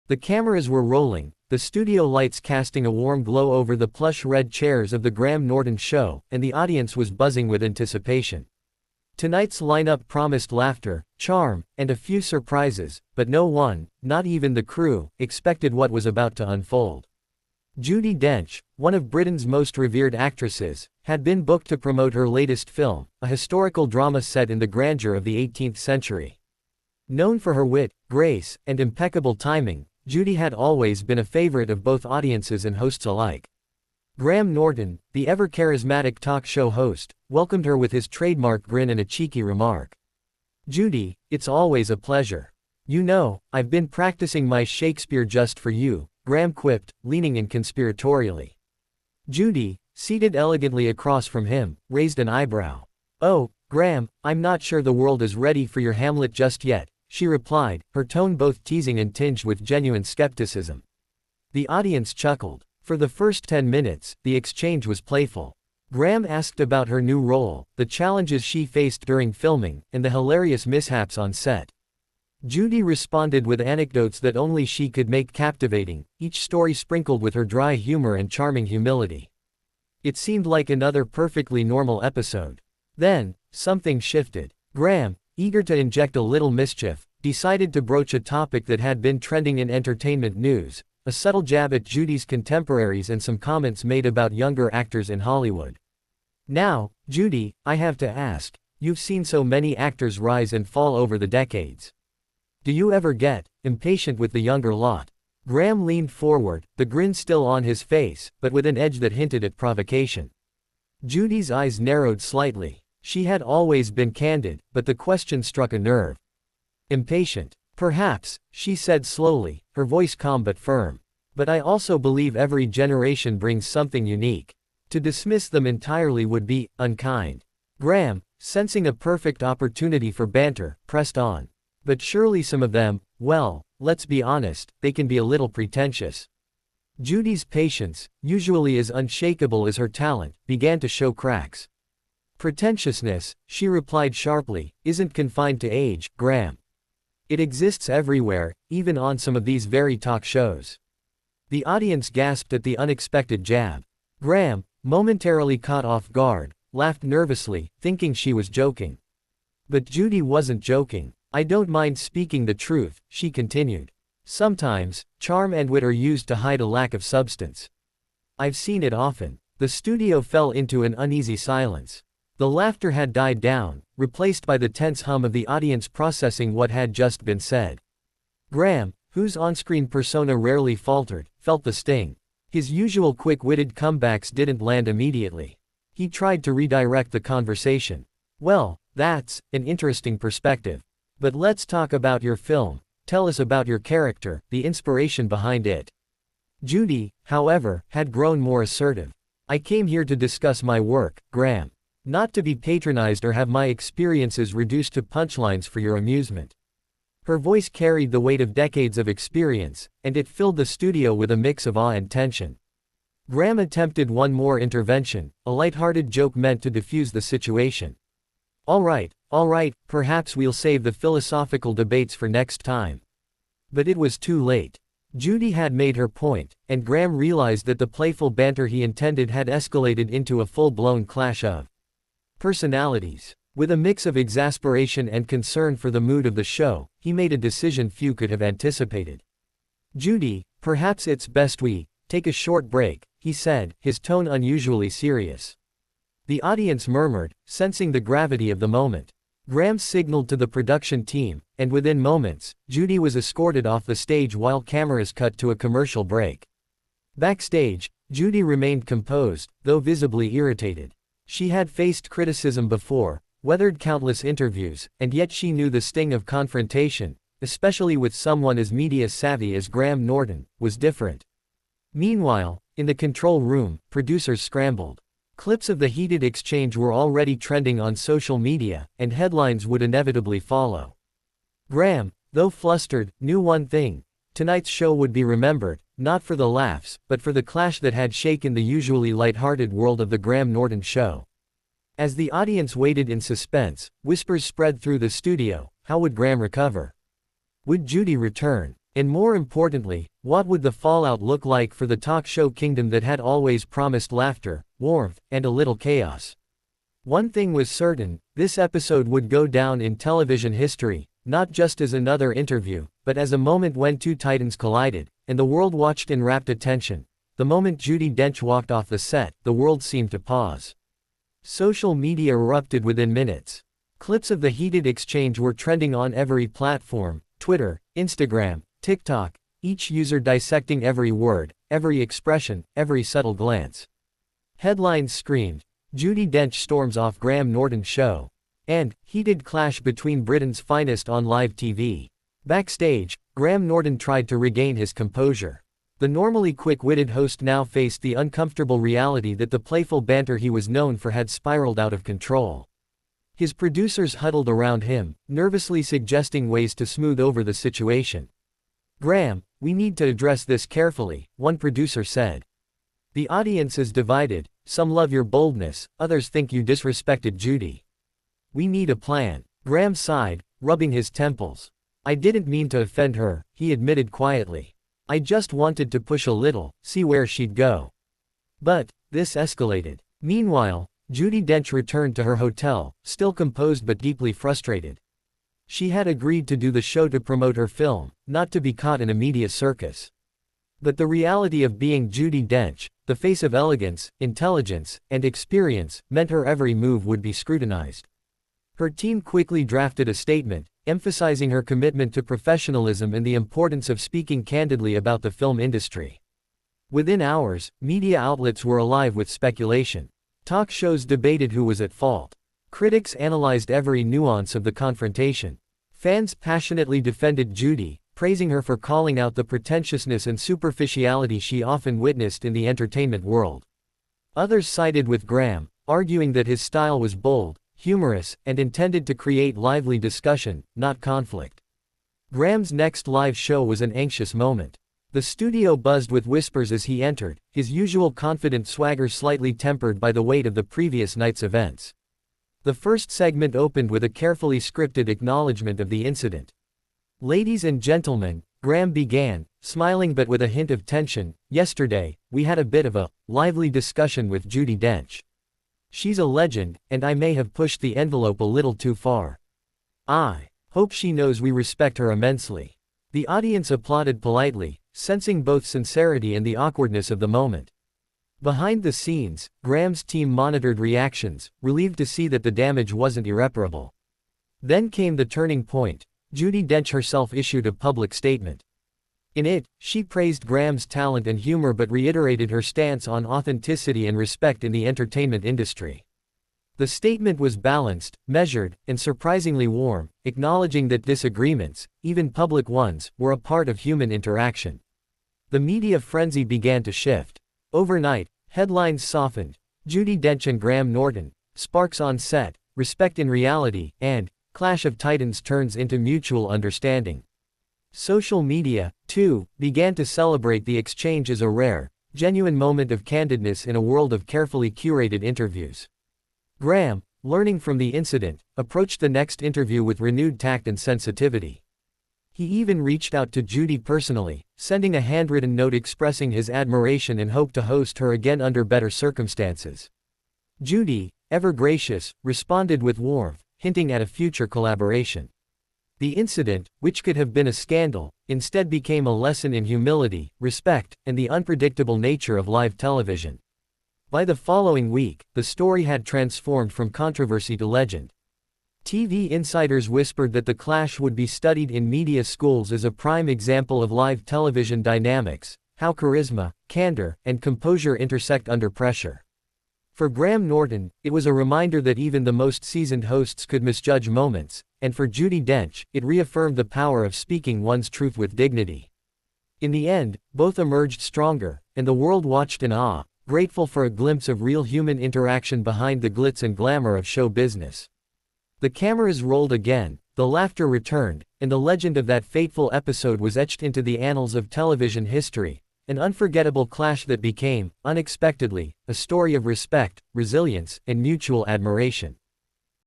The cameras were rolling, the studio lights casting a warm glow over the plush red chairs of the Graham Norton show, and the audience was buzzing with anticipation. Tonight's lineup promised laughter, charm, and a few surprises, but no one, not even the crew, expected what was about to unfold. Judi Dench, one of Britain's most revered actresses, had been booked to promote her latest film, a historical drama set in the grandeur of the 18th century. Known for her wit, grace, and impeccable timing, Judi had always been a favorite of both audiences and hosts alike. Graham Norton, the ever-charismatic talk show host, welcomed her with his trademark grin and a cheeky remark. "Judi, it's always a pleasure. You know, I've been practicing my Shakespeare just for you," Graham quipped, leaning in conspiratorially. Judi, seated elegantly across from him, raised an eyebrow. "Oh, Graham, I'm not sure the world is ready for your Hamlet just yet," she replied, her tone both teasing and tinged with genuine skepticism. The audience chuckled. For the first 10 minutes, the exchange was playful. Graham asked about her new role, the challenges she faced during filming, and the hilarious mishaps on set. Judi responded with anecdotes that only she could make captivating, each story sprinkled with her dry humor and charming humility. It seemed like another perfectly normal episode. Then, something shifted. Graham, eager to inject a little mischief, decided to broach a topic that had been trending in entertainment news, a subtle jab at Judi's contemporaries and some comments made about younger actors in Hollywood. "Now, Judi, I have to ask, you've seen so many actors rise and fall over the decades. Do you ever get impatient with the younger lot?" Graham leaned forward, the grin still on his face, but with an edge that hinted at provocation. Judi's eyes narrowed slightly. She had always been candid, but the question struck a nerve. "Impatient? Perhaps," she said slowly, her voice calm but firm. "But I also believe every generation brings something unique. To dismiss them entirely would be unkind." Graham, sensing a perfect opportunity for banter, pressed on. "But surely some of them, well, let's be honest, they can be a little pretentious." Judi's patience, usually as unshakable as her talent, began to show cracks. "Pretentiousness," she replied sharply, "isn't confined to age, Graham. It exists everywhere, even on some of these very talk shows." The audience gasped at the unexpected jab. Graham, momentarily caught off guard, laughed nervously, thinking she was joking. But Judi wasn't joking. "I don't mind speaking the truth," she continued. "Sometimes, charm and wit are used to hide a lack of substance. I've seen it often." The studio fell into an uneasy silence. The laughter had died down, replaced by the tense hum of the audience processing what had just been said. Graham, whose on-screen persona rarely faltered, felt the sting. His usual quick-witted comebacks didn't land immediately. He tried to redirect the conversation. "Well, that's an interesting perspective. But let's talk about your film. Tell us about your character, the inspiration behind it." Judi, however, had grown more assertive. "I came here to discuss my work, Graham. Not to be patronized or have my experiences reduced to punchlines for your amusement." Her voice carried the weight of decades of experience, and it filled the studio with a mix of awe and tension. Graham attempted one more intervention, a light-hearted joke meant to diffuse the situation. All right, perhaps we'll save the philosophical debates for next time." But it was too late. Judi had made her point, and Graham realized that the playful banter he intended had escalated into a full-blown clash of personalities. With a mix of exasperation and concern for the mood of the show, he made a decision few could have anticipated. "Judi, perhaps it's best we take a short break," he said, his tone unusually serious. The audience murmured, sensing the gravity of the moment. Graham signaled to the production team, and within moments, Judi was escorted off the stage while cameras cut to a commercial break. Backstage, Judi remained composed, though visibly irritated. She had faced criticism before, weathered countless interviews, and yet she knew the sting of confrontation, especially with someone as media-savvy as Graham Norton, was different. Meanwhile, in the control room, producers scrambled. Clips of the heated exchange were already trending on social media, and headlines would inevitably follow. Graham, though flustered, knew one thing: tonight's show would be remembered, not for the laughs, but for the clash that had shaken the usually light-hearted world of the Graham Norton show. As the audience waited in suspense, whispers spread through the studio. How would Graham recover? Would Judi return? And more importantly, what would the fallout look like for the talk show kingdom that had always promised laughter, warmth, and a little chaos? One thing was certain, this episode would go down in television history, not just as another interview, but as a moment when two titans collided, and the world watched in rapt attention. The moment Judi Dench walked off the set, the world seemed to pause. Social media erupted within minutes. Clips of the heated exchange were trending on every platform: Twitter, Instagram, TikTok, each user dissecting every word, every expression, every subtle glance. Headlines screamed, "Judi Dench storms off Graham Norton show," and "Heated clash between Britain's finest on live TV." Backstage, Graham Norton tried to regain his composure. The normally quick-witted host now faced the uncomfortable reality that the playful banter he was known for had spiraled out of control. His producers huddled around him, nervously suggesting ways to smooth over the situation. "Graham, we need to address this carefully," one producer said. "The audience is divided, some love your boldness, others think you disrespected Judi. We need a plan." Graham sighed, rubbing his temples. "I didn't mean to offend her," he admitted quietly. "I just wanted to push a little, see where she'd go." But this escalated. Meanwhile, Judi Dench returned to her hotel, still composed but deeply frustrated. She had agreed to do the show to promote her film, not to be caught in a media circus. But the reality of being Judi Dench, the face of elegance, intelligence, and experience, meant her every move would be scrutinized. Her team quickly drafted a statement, emphasizing her commitment to professionalism and the importance of speaking candidly about the film industry. Within hours, media outlets were alive with speculation. Talk shows debated who was at fault. Critics analyzed every nuance of the confrontation. Fans passionately defended Judi, praising her for calling out the pretentiousness and superficiality she often witnessed in the entertainment world. Others sided with Graham, arguing that his style was bold, humorous, and intended to create lively discussion, not conflict. Graham's next live show was an anxious moment. The studio buzzed with whispers as he entered, his usual confident swagger slightly tempered by the weight of the previous night's events. The first segment opened with a carefully scripted acknowledgement of the incident. "Ladies and gentlemen," Graham began, smiling but with a hint of tension, "yesterday, we had a bit of a lively discussion with Judi Dench. She's a legend, and I may have pushed the envelope a little too far. I hope she knows we respect her immensely." The audience applauded politely, sensing both sincerity and the awkwardness of the moment. Behind the scenes, Graham's team monitored reactions, relieved to see that the damage wasn't irreparable. Then came the turning point. Judi Dench herself issued a public statement. In it, she praised Graham's talent and humor but reiterated her stance on authenticity and respect in the entertainment industry. The statement was balanced, measured, and surprisingly warm, acknowledging that disagreements, even public ones, were a part of human interaction. The media frenzy began to shift. Overnight, headlines softened: Judi Dench and Graham Norton, sparks on set, respect in reality, and clash of titans turns into mutual understanding. Social media, too, began to celebrate the exchange as a rare, genuine moment of candidness in a world of carefully curated interviews. Graham, learning from the incident, approached the next interview with renewed tact and sensitivity. He even reached out to Judi personally, sending a handwritten note expressing his admiration and hope to host her again under better circumstances. Judi, ever gracious, responded with warmth, hinting at a future collaboration. The incident, which could have been a scandal, instead became a lesson in humility, respect, and the unpredictable nature of live television. By the following week, the story had transformed from controversy to legend. TV insiders whispered that the clash would be studied in media schools as a prime example of live television dynamics, how charisma, candor, and composure intersect under pressure. For Graham Norton, it was a reminder that even the most seasoned hosts could misjudge moments, and for Judi Dench, it reaffirmed the power of speaking one's truth with dignity. In the end, both emerged stronger, and the world watched in awe, grateful for a glimpse of real human interaction behind the glitz and glamour of show business. The cameras rolled again, the laughter returned, and the legend of that fateful episode was etched into the annals of television history, an unforgettable clash that became, unexpectedly, a story of respect, resilience, and mutual admiration.